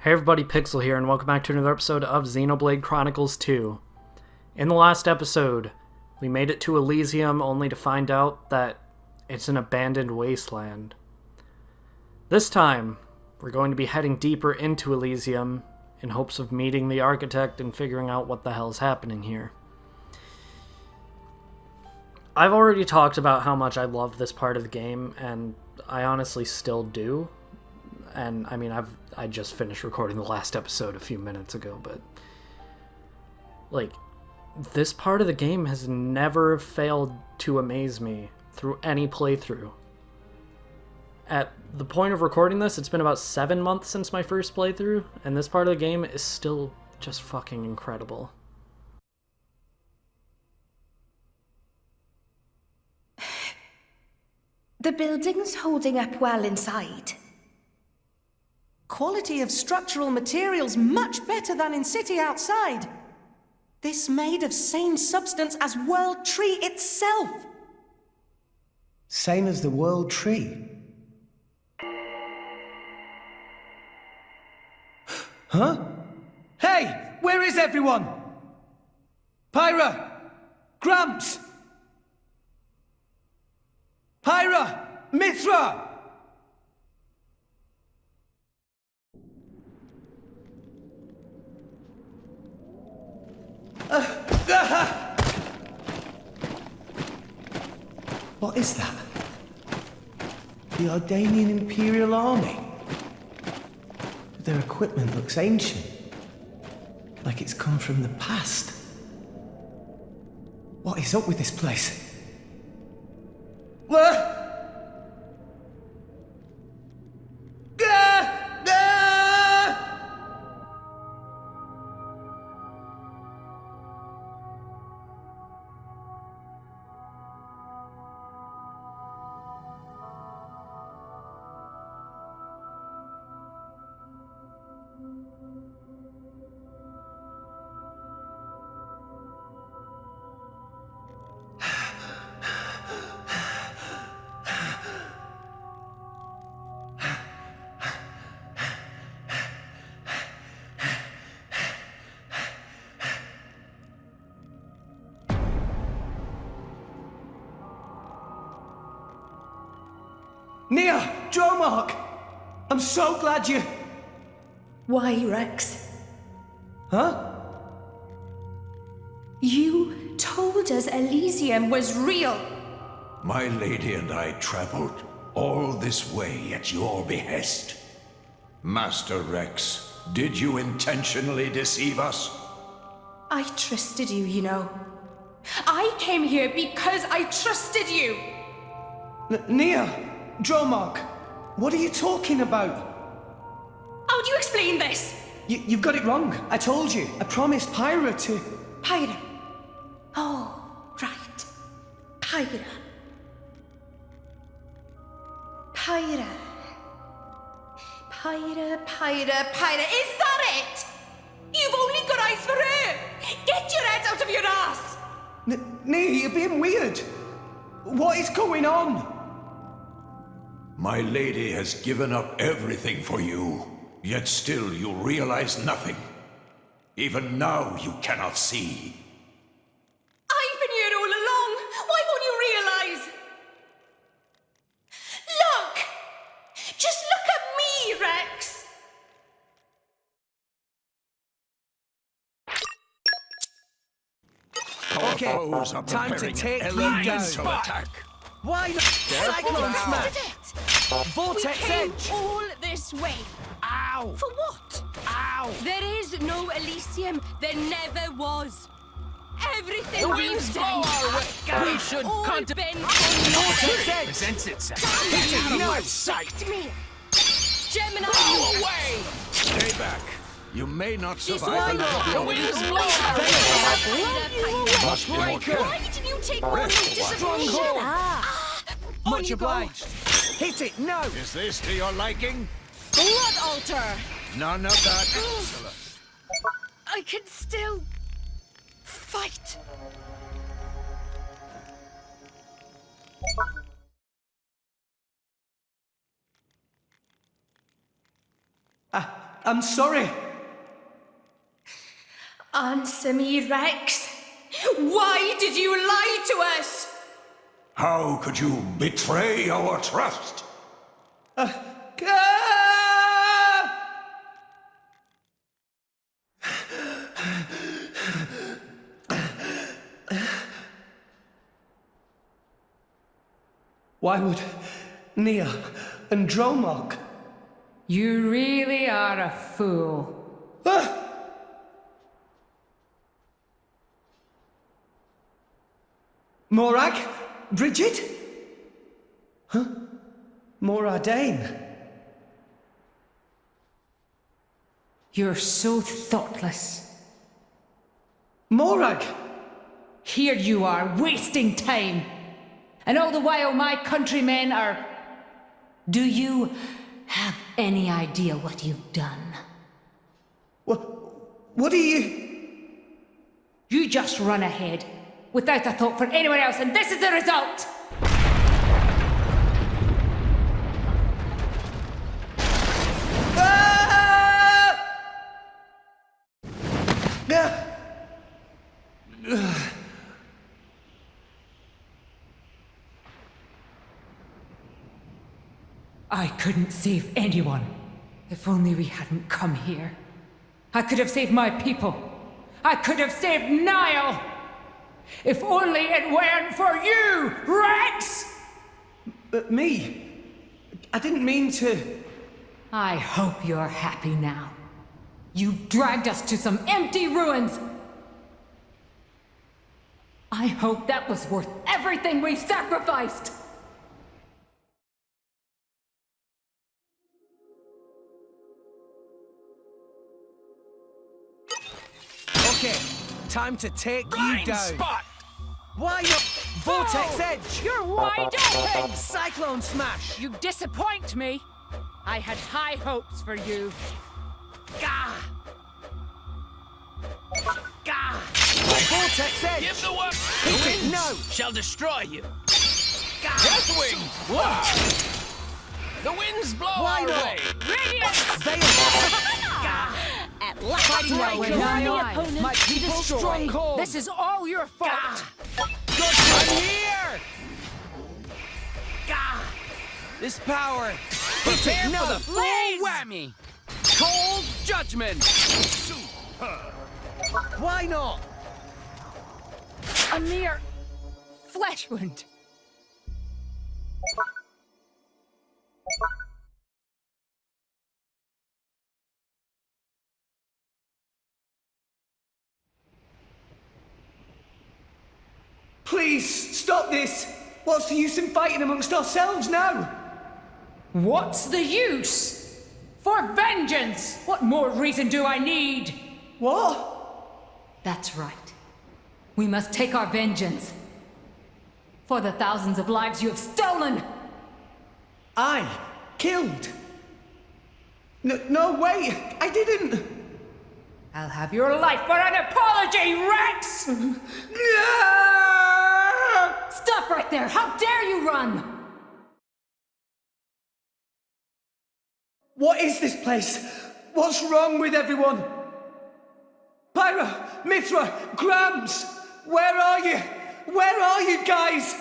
Hey everybody, Pixel here, and welcome back to another episode of Xenoblade Chronicles 2. In the last episode, we made it to Elysium only to find out that it's an abandoned wasteland. This time, we're going to be heading deeper into Elysium in hopes of meeting the architect and figuring out what the hell's happening here. I've already talked about how much I love this part of the game, and I honestly still do. And I mean, I just finished recording the last episode a few minutes ago, but like, this part of the game has never failed to amaze me through any playthrough. At the point of recording this, it's been about 7 months since my first playthrough, and this part of the game is still just fucking incredible. The building's holding up well inside. Quality of structural materials much better than in city outside. This made of same substance as World Tree itself. Same as the World Tree? Huh? Hey! Where is everyone? Pyra! Gramps! Pyra! Mithra! What is that? The Ardanian Imperial Army? Their equipment looks ancient. Like it's come from the past. What is up with this place? Nia! Dromark! I'm so glad you... Why, Rex? Huh? You told us Elysium was real. My lady and I traveled all this way at your behest. Master Rex, did you intentionally deceive us? I trusted you, you know. I came here because I trusted you. Nia! Dromark! What are you talking about? How do you explain this? You've got it wrong. I told you. I promised Pyra to... Pyra. Oh, right. Pyra. Pyra. Pyra. Is that it? You've only got eyes for her. Get your head out of your ass. Nia, you're being weird. What is going on? My lady has given up everything for you, yet still you realize nothing. Even now you cannot see. I've been here all along. Why won't you realize? Look! Just look at me, Rex! Okay, foes are time to preparing take an you down. elemental attack. Why not? Cyclone Smash! Vortex We came Edge! all this way. Ow! For what? Ow! There is no Elysium. There never was. Everything we've done. We should all contemplate. been for Vortex nothing. Edge! Presents itself. Get it out of my sight! Me. Gemini. Go away! Stay back. You may not This survive one. another The blow. wind's Must be more careful. Why didn't you take on my disappointment? Stronghold. On Much you go. obliged. Hit it, no! Is this to your liking? Blood altar. None of that. Excellent. I can still fight. I'm sorry. Answer me, Rex. Why did you lie to us? How could you betray our trust? Why would Nia and Dromok? You really are a fool. Morag? Bridget? Huh? Moradane? You're so thoughtless. Morag! Here you are, wasting time. And all the while my countrymen are... Do you have any idea what you've done? What are you... You just run ahead, without a thought for anyone else, and this is the result! I couldn't save anyone. If only we hadn't come here. I could have saved my people. I could have saved Niall. If only it weren't for you, Rex! But me? I didn't mean to... I hope you're happy now. You've dragged us to some empty ruins. I hope that was worth everything we sacrificed. Okay, time to take Blind you down. spot! Why not? Vortex Edge! You're wide open! Cyclone Smash! You disappoint me. I had high hopes for you. Gah! Gah! Vortex Edge! Give the work! Hit The it, winds no! shall destroy you. Gah! Deathwing! Whoa! The winds blow Why our not? way. Radiant! Gah! At last, Fighting well with Niall, my people's stronghold! This is all your fault. I'm here! Gah! This power! Prepare no, for the full blaze! whammy. Cold judgment. Why not? A mere flesh wound. Please, stop this! What's the use in fighting amongst ourselves now? What's the use? For vengeance! What more reason do I need? What? That's right. We must take our vengeance. For the thousands of lives you have stolen! I killed? No, wait! I didn't! I'll have your life for an apology, Rex! Stop right there! How dare you run! What is this place? What's wrong with everyone? Pyra, Mithra, Grams! Where are you? Where are you guys?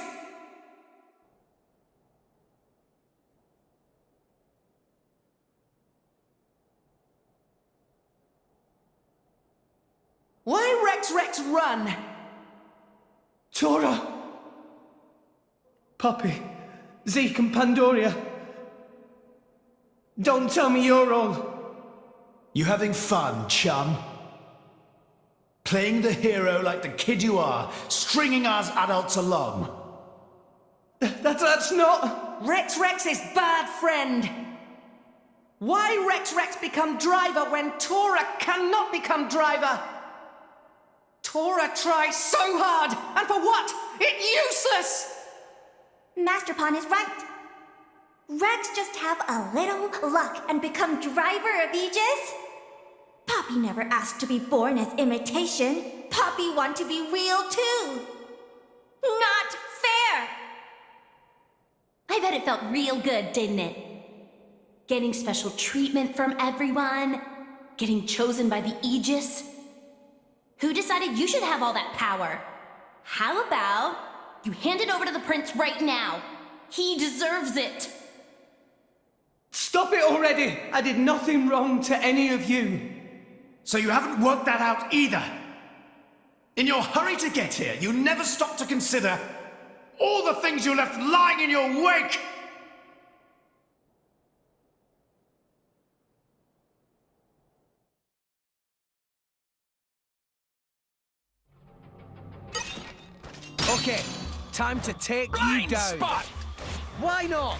Why Rex run? Tora! Poppy, Zeke and Pandoria. Don't tell me you're all... You having fun, chum? Playing the hero like the kid you are, stringing us adults along. That's not... Rex is bad friend. Why Rex become driver when Tora cannot become driver? Tora tries so hard, and for what? It's useless! Master Pawn is right. Rex just have a little luck and become driver of Aegis? Poppy never asked to be born as imitation. Poppy want to be real too. Not fair! I bet it felt real good, didn't it? getting special treatment from everyone, getting chosen by the Aegis. Who decided you should have all that power? How about you hand it over to the prince right now? He deserves it. Stop it already! I did nothing wrong to any of you. So you haven't worked that out either. In your hurry to get here, you never stopped to consider all the things you left lying in your wake! Okay, time to take you down. Spot! Why not?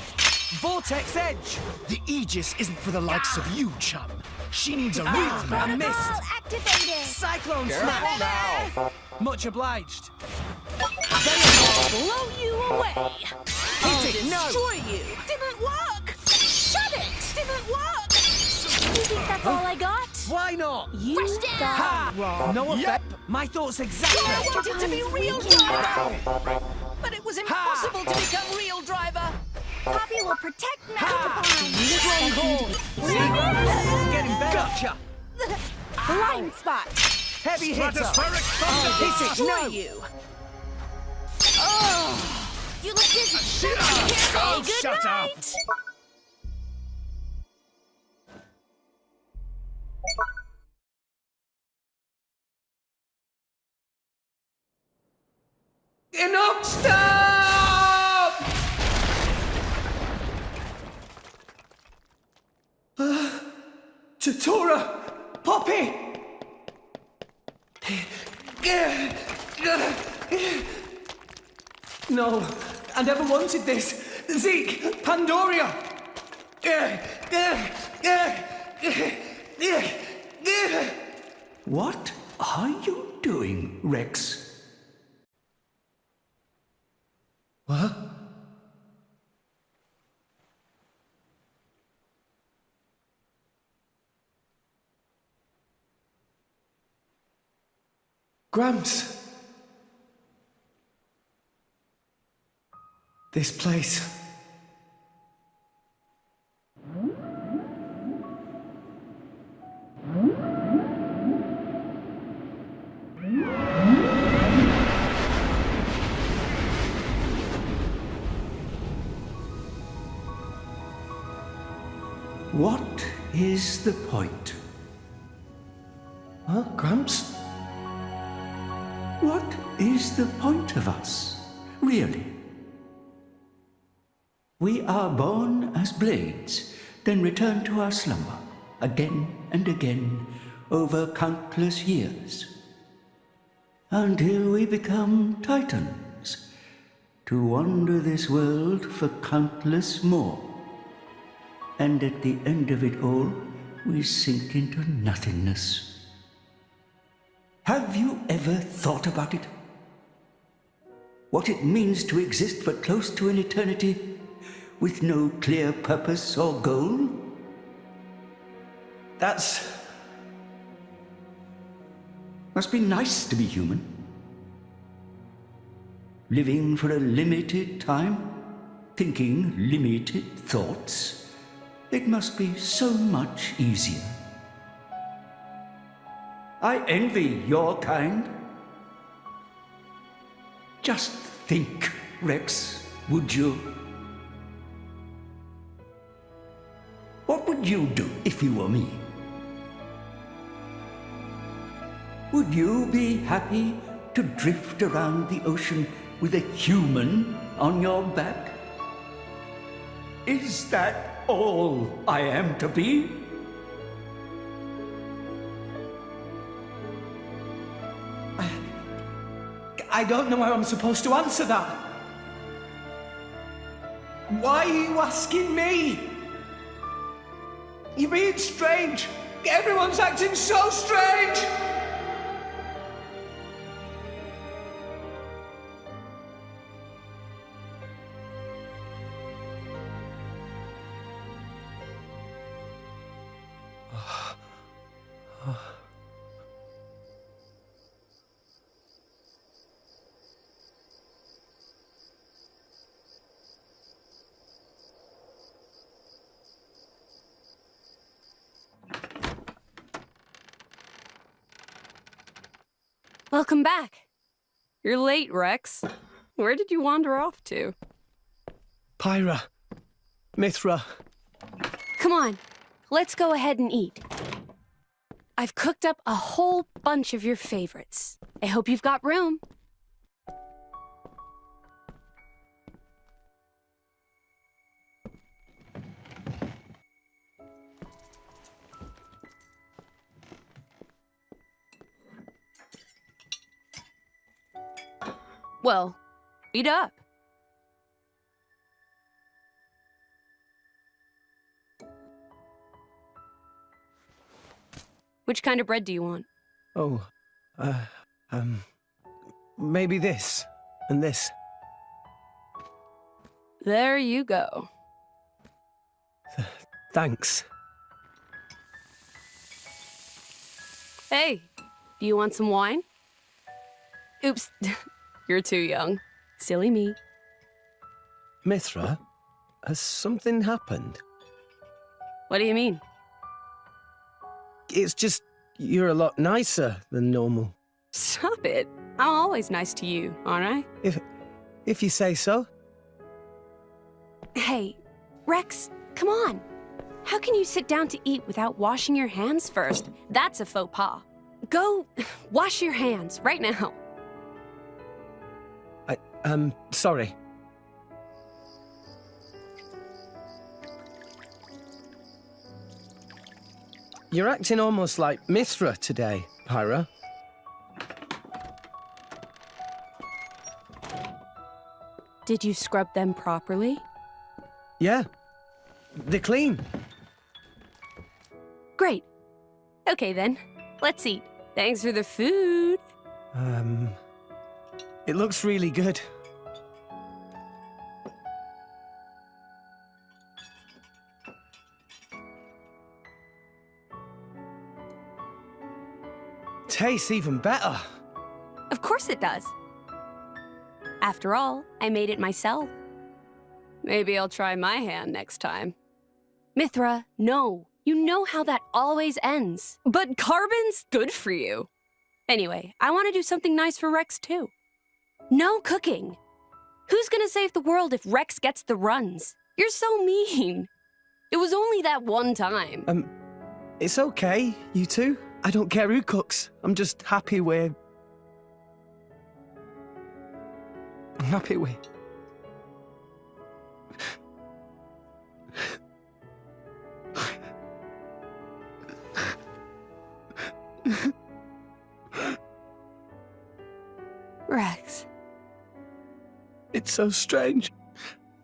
Vortex Edge! The Aegis isn't for the likes of you, chum. She needs a real I man. missed! Activated! Cyclone Careful Snap! now. Much obliged. Blow you away! Hit it, no! Destroy you! Didn't work! Shut it! Didn't work! You think that's all I got? Why not? You got Ha! wrong. No effect. My thoughts exactly. I wanted to be real driver! But it was impossible to become real driver! Poppy will protect Master Pond! Stronghold! See? Getting better. Gotcha! Blind spot! Heavy hitter! Stratospheric thunder! Hit it! Destroy No! you! Oh! You look dizzy! Shut up! Say Oh, good shut up! night! Enough! Stop! Tatora! Poppy! No, I never wanted this. Zeke! Pandoria! What are you doing, Rex? What? Gramps. This place. What is the point? Huh, Gramps? What is the point of us, really? We are born as blades, then return to our slumber, again and again, over countless years, until we become titans, to wander this world for countless more. And at the end of it all, we sink into nothingness. Have you ever thought about it? What it means to exist for close to an eternity with no clear purpose or goal? Must be nice to be human. Living for a limited time, thinking limited thoughts. It must be so much easier. I envy your kind. Just think, Rex, would you? What would you do if you were me? Would you be happy to drift around the ocean with a human on your back? Is that all I am to be? I don't know how I'm supposed to answer that. Why are you asking me? You're being strange. Everyone's acting so strange. Welcome back. You're late, Rex. Where did you wander off to? Pyra. Mithra. Come on, let's go ahead and eat. I've cooked up a whole bunch of your favorites. I hope you've got room. Well, eat up. Which kind of bread do you want? Oh, maybe this and this. There you go. Thanks. Hey, do you want some wine? Oops, you're too young. Silly me. Mithra, has something happened? What do you mean? It's just, you're a lot nicer than normal. Stop it. I'm always nice to you, aren't I? If you say so. Hey, Rex, come on. How can you sit down to eat without washing your hands first? That's a faux pas. Go wash your hands right now. Sorry. You're acting almost like Mithra today, Pyra. Did you scrub them properly? Yeah. They're clean. Great. Okay then, let's eat. Thanks for the food. It looks really good. Tastes even better. Of course it does. After all, I made it myself. Maybe I'll try my hand next time. Mithra, no. You know how that always ends. But carbon's good for you. Anyway, I want to do something nice for Rex too. No cooking. Who's gonna save the world if Rex gets the runs? You're so mean. It was only that one time. It's okay, you two. I don't care who cooks. I'm just happy we're... I'm happy we... Rex. It's so strange.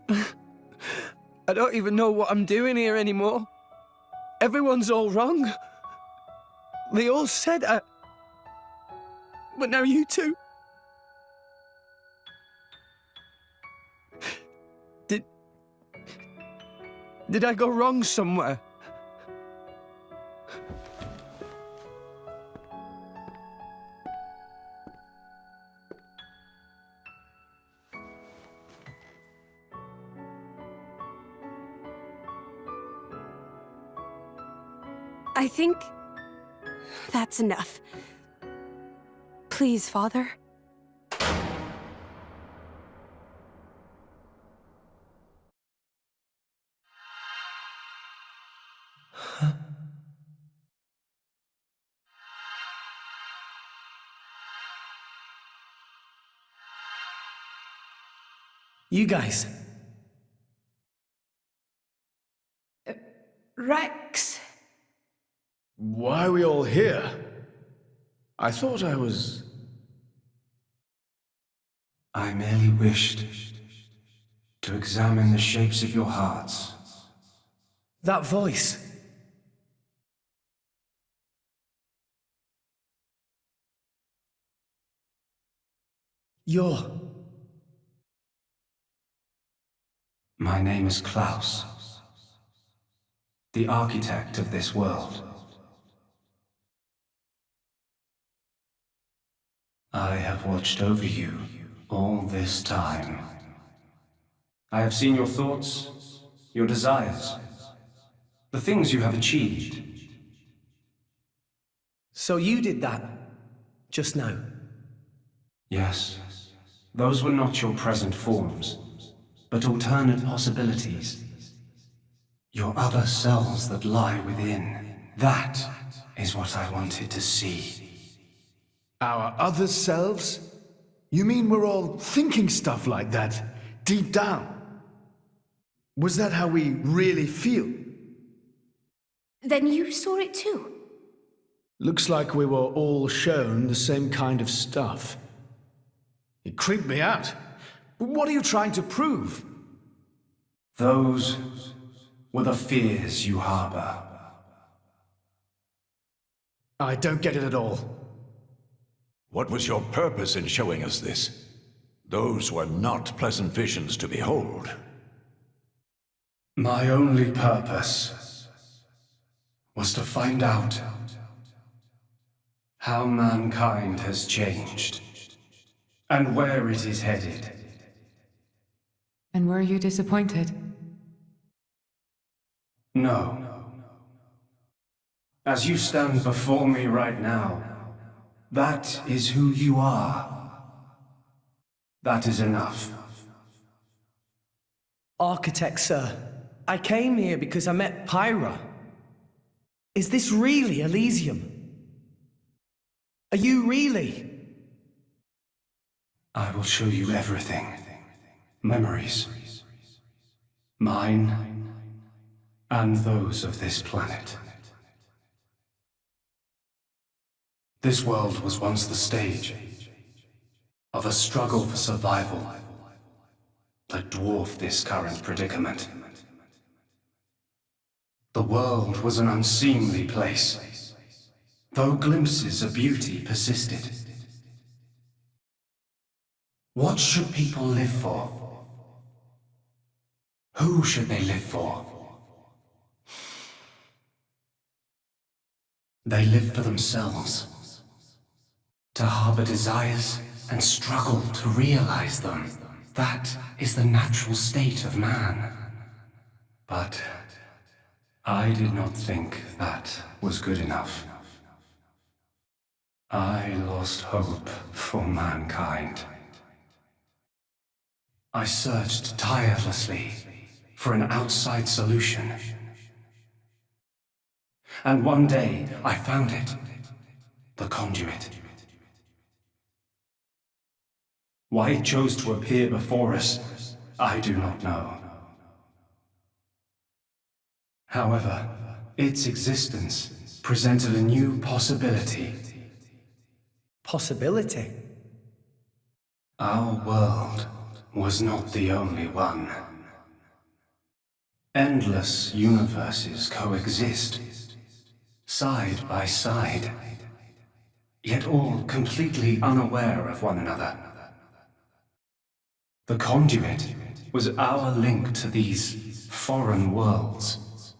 I don't even know what I'm doing here anymore. Everyone's all wrong. They all said I... But now you two... Did I go wrong somewhere? I think that's enough. Please, Father. You guys. Rex. Why are we all here? I thought I was... I merely wished to examine the shapes of your hearts. That voice. You're... My name is Klaus, the architect of this world. I have watched over you all this time. I have seen your thoughts, your desires, the things you have achieved. So you did that, just now? Yes, those were not your present forms, but alternate possibilities. Your other selves that lie within. That is what I wanted to see. Our other selves? You mean we're all thinking stuff like that, deep down? Was that how we really feel? Then you saw it too. Looks like we were all shown the same kind of stuff. It creeped me out. What are you trying to prove? Those were the fears you harbor. I don't get it at all. What was your purpose in showing us this? Those were not pleasant visions to behold. My only purpose was to find out how mankind has changed and where it is headed. And were you disappointed? No. As you stand before me right now, that is who you are. That is enough. Architect, sir, I came here because I met Pyra. Is this really Elysium? Are you really? I will show you everything. Memories. Mine and those of this planet. This world was once the stage of a struggle for survival that dwarfed this current predicament. The world was an unseemly place, though glimpses of beauty persisted. What should people live for? Who should they live for? They live for themselves, to harbor desires and struggle to realize them. That is the natural state of man. But I did not think that was good enough. I lost hope for mankind. I searched tirelessly for an outside solution. And one day I found it. The conduit. Why it chose to appear before us, I do not know. However, its existence presented a new possibility. Possibility? Our world was not the only one. Endless universes coexist, side by side, yet all completely unaware of one another. The conduit was our link to these foreign worlds.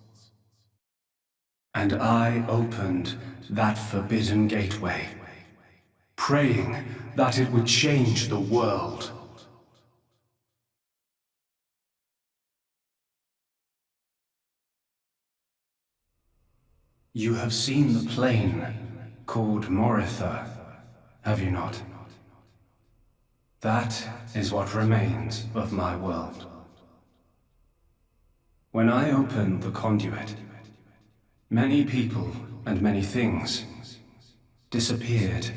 And I opened that forbidden gateway, praying that it would change the world. You have seen the plane called Moritha, have you not? That is what remains of my world. When I opened the conduit, many people and many things disappeared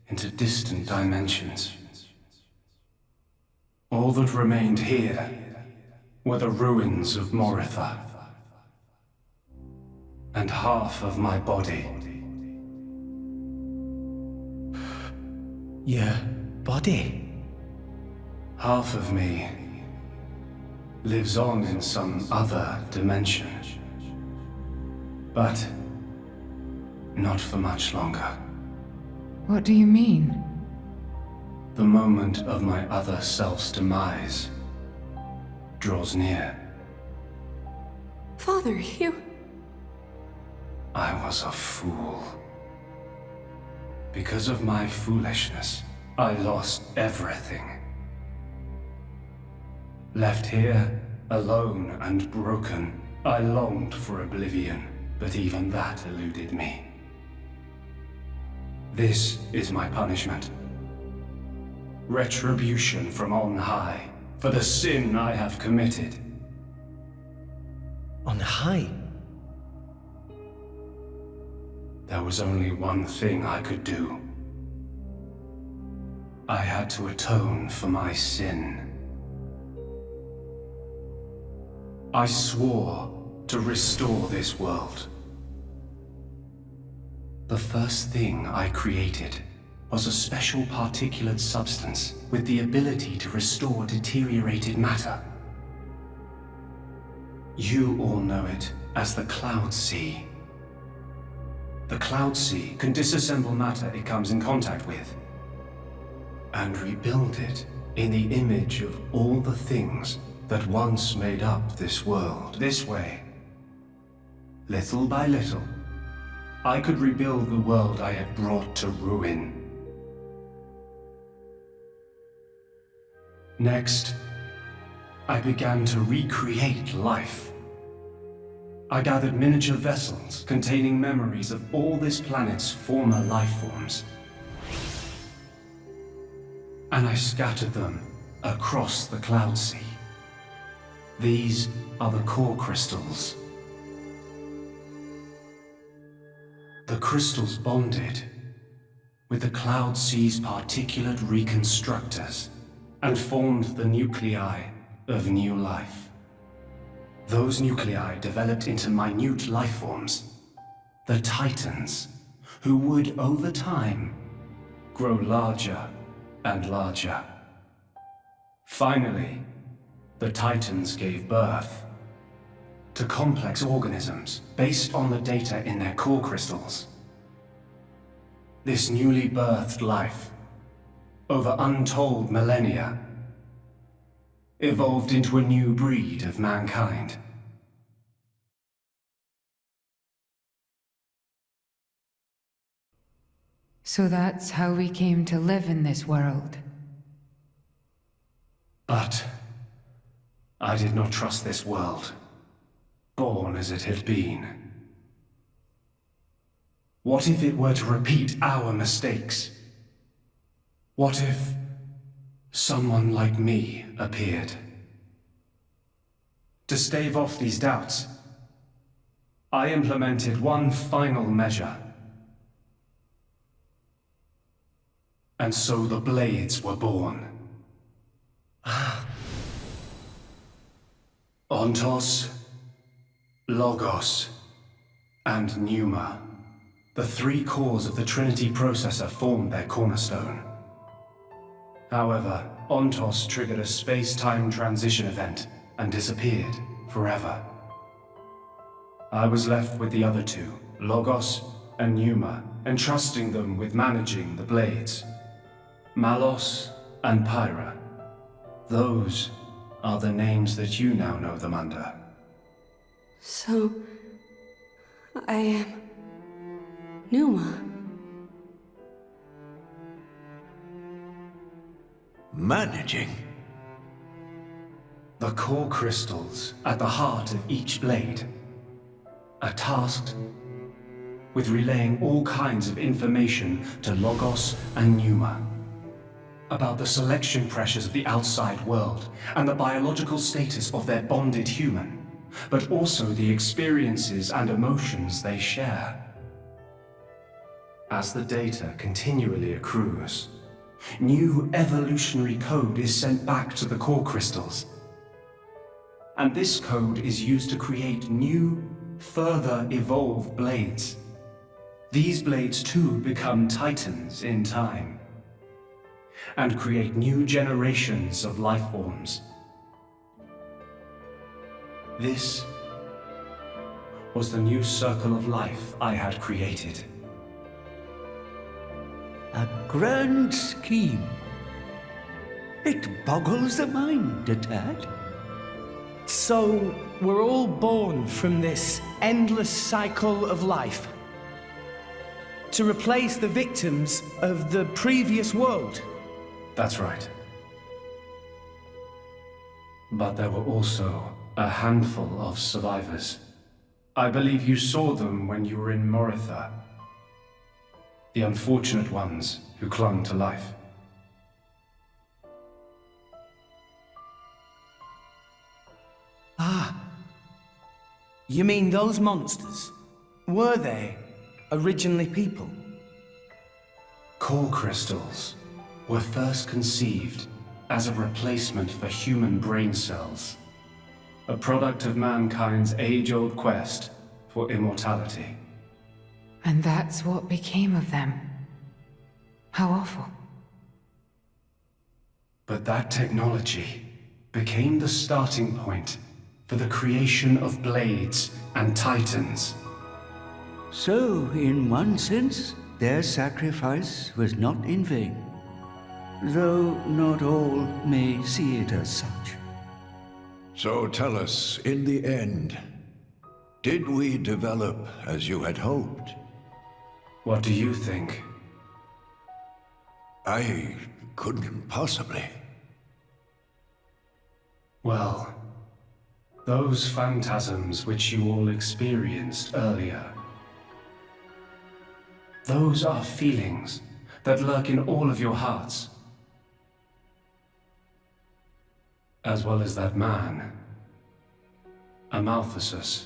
into distant dimensions. All that remained here were the ruins of Moritha, and half of my body. Your body? Half of me lives on in some other dimension. But not for much longer. What do you mean? The moment of my other self's demise draws near. Father, you... I was a fool. Because of my foolishness, I lost everything. Left here, alone and broken, I longed for oblivion, but even that eluded me. This is my punishment. Retribution from on high for the sin I have committed. On high? There was only one thing I could do. I had to atone for my sin. I swore to restore this world. The first thing I created was a special particulate substance with the ability to restore deteriorated matter. You all know it as the Cloud Sea. The Cloud Sea can disassemble matter it comes in contact with, and rebuild it in the image of all the things that once made up this world. This way, little by little, I could rebuild the world I had brought to ruin. Next, I began to recreate life. I gathered miniature vessels containing memories of all this planet's former life forms. And I scattered them across the Cloud Sea. These are the core crystals. The crystals bonded with the Cloud Sea's particulate reconstructors and formed the nuclei of new life. Those nuclei developed into minute life forms, the Titans, who would, over time, grow larger and larger. Finally, the Titans gave birth to complex organisms based on the data in their core crystals. This newly birthed life, over untold millennia, evolved into a new breed of mankind. So that's how we came to live in this world. But I did not trust this world, born as it had been. What if it were to repeat our mistakes? What if someone like me appeared? To stave off these doubts, I implemented one final measure. And so the Blades were born. Ontos, Logos, and Pneuma. The three cores of the Trinity processor formed their cornerstone. However, Ontos triggered a space-time transition event and disappeared forever. I was left with the other two, Logos and Pneuma, entrusting them with managing the Blades. Malos and Pyra. Those are the names that you now know them under. So, I am Pneuma. Managing? The core crystals at the heart of each blade are tasked with relaying all kinds of information to Logos and Pneuma about the selection pressures of the outside world and the biological status of their bonded human, but also the experiences and emotions they share. As the data continually accrues, new evolutionary code is sent back to the core crystals. And this code is used to create new, further evolved blades. These blades too become Titans in time, and create new generations of life forms. This was the new circle of life I had created. A grand scheme. It boggles the mind a tad. So, we're all born from this endless cycle of life, to replace the victims of the previous world. That's right. But there were also a handful of survivors. I believe you saw them when you were in Moritha. The unfortunate ones who clung to life. You mean those monsters? Were they originally people? Core crystals were first conceived as a replacement for human brain cells, a product of mankind's age-old quest for immortality. And that's what became of them. How awful. But that technology became the starting point for the creation of blades and titans. So, in one sense, their sacrifice was not in vain, though not all may see it as such. So tell us, in the end, did we develop as you had hoped? What do you think? I couldn't possibly. Well, those phantasms which you all experienced earlier, those are feelings that lurk in all of your hearts. As well as that man, Amaltheus.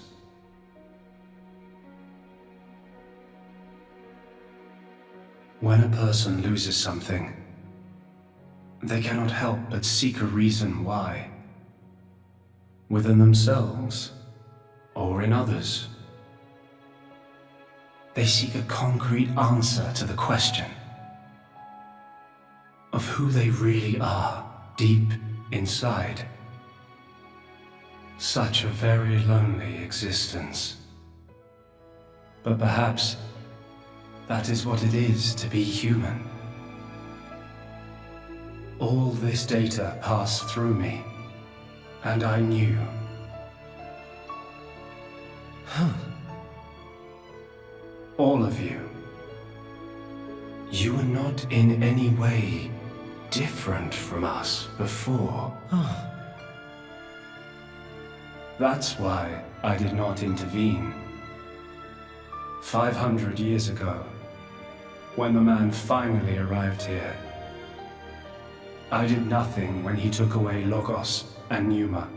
When a person loses something, they cannot help but seek a reason why. Within themselves, or in others. They seek a concrete answer to the question of who they really are deep inside. Such a very lonely existence. But perhaps that is what it is to be human. All this data passed through me, and I knew. All of you. You were not in any way different from us before. That's why I did not intervene. 500 years ago, when the man finally arrived here, I did nothing when he took away Logos and Pneuma.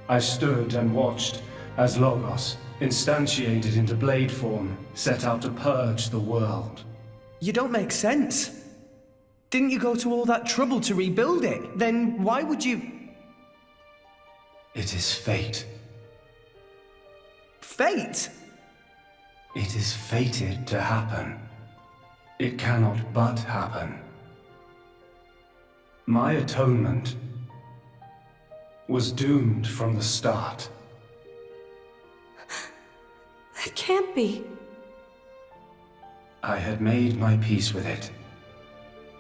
I stood and watched as Logos, instantiated into blade form, set out to purge the world. You don't make sense. Didn't you go to all that trouble to rebuild it? Then why would you... It is fate. Fate? It is fated to happen. It cannot but happen. My atonement was doomed from the start. That can't be. I had made my peace with it.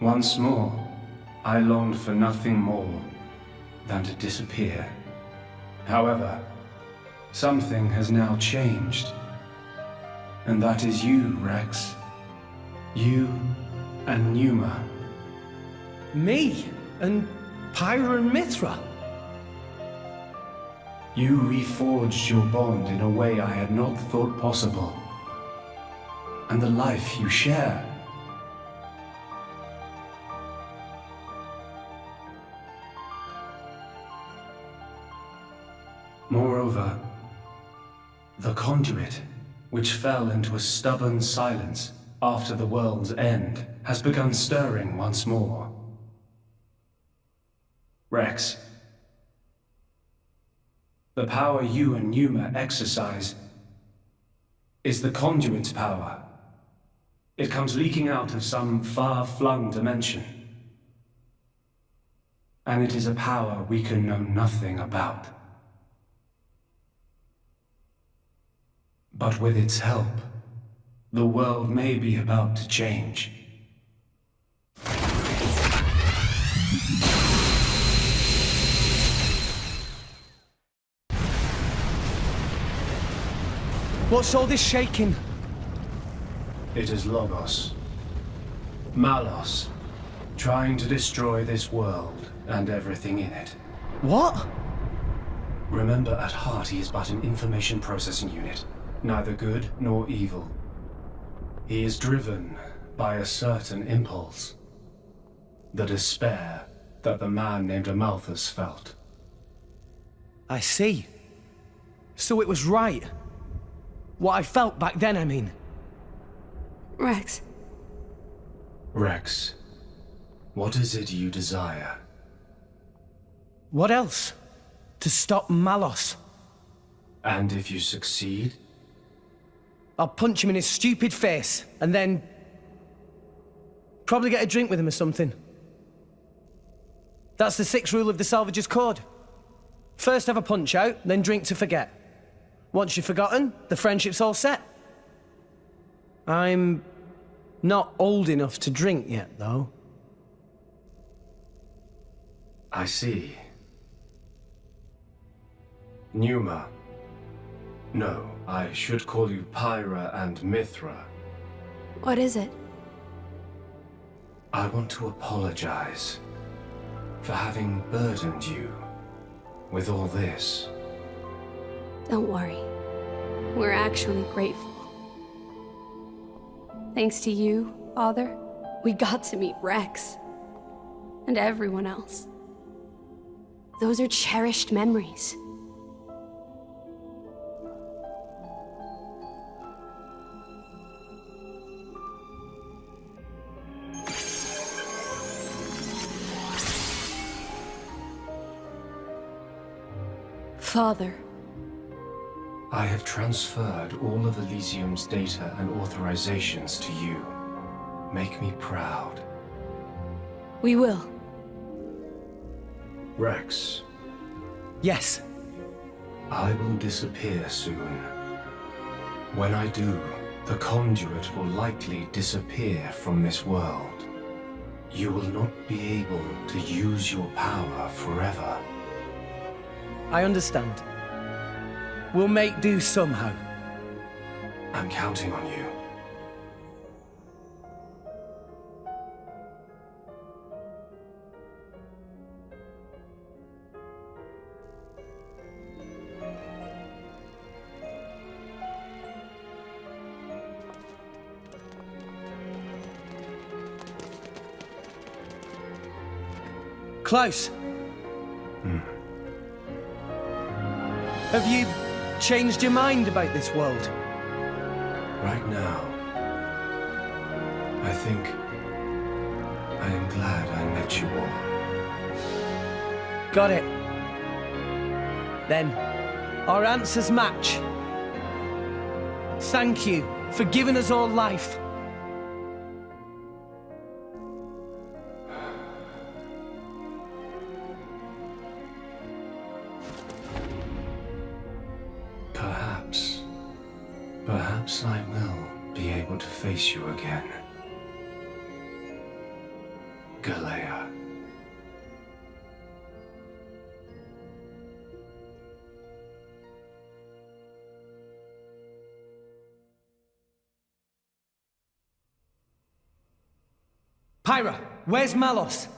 Once more, I longed for nothing more than to disappear. However, something has now changed. And that is you, Rex. You and Pneuma. Me? And Pyra and Mithra? You reforged your bond in a way I had not thought possible. And the life you share. Moreover, the conduit, which fell into a stubborn silence after the world's end, has begun stirring once more. Rex, the power you and Pneuma exercise is the conduit's power. It comes leaking out of some far-flung dimension. And it is a power we can know nothing about. But with its help, the world may be about to change. What's all this shaking? It is Logos. Malos, trying to destroy this world and everything in it. What? Remember, at heart he is but an information processing unit, neither good nor evil. He is driven by a certain impulse. The despair that the man named Amaltheus felt. I see. So it was right. What I felt back then, I mean. Rex. Rex, what is it you desire? What else? To stop Malos. And if you succeed? I'll punch him in his stupid face, and then... probably get a drink with him or something. That's the 6th rule of the Salvager's Code. First have a punch out, then drink to forget. Once you've forgotten, the friendship's all set. I'm not old enough to drink yet, though. I see. Numa. No, I should call you Pyra and Mithra. What is it? I want to apologize for having burdened you with all this. Don't worry. We're actually grateful. Thanks to you, Father, we got to meet Rex. And everyone else. Those are cherished memories. Father. I have transferred all of Elysium's data and authorizations to you. Make me proud. We will. Rex. Yes. I will disappear soon. When I do, the conduit will likely disappear from this world. You will not be able to use your power forever. I understand. We'll make do somehow. I'm counting on you. Klaus. Have you changed your mind about this world? Right now, I think I am glad I met you all. Got it. Then, our answers match. Thank you for giving us all life. Perhaps I will be able to face you again. Galea. Pyra, where's Malos?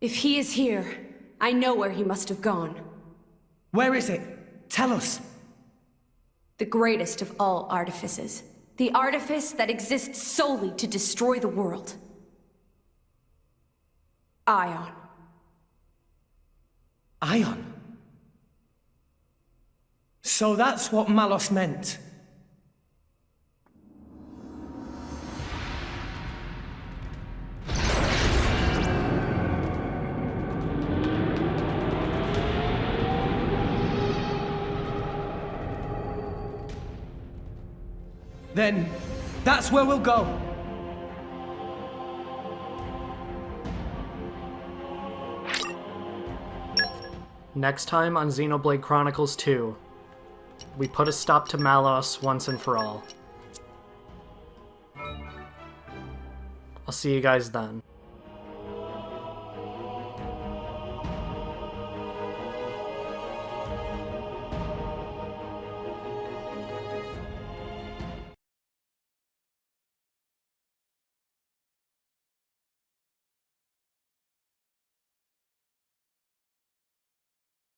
If he is here, I know where he must have gone. Where is it? Tell us. The greatest of all artifices. The artifice that exists solely to destroy the world. Ion. Ion? So that's what Malos meant. Then, that's where we'll go. Next time on Xenoblade Chronicles 2, we put a stop to Malos once and for all. I'll see you guys then.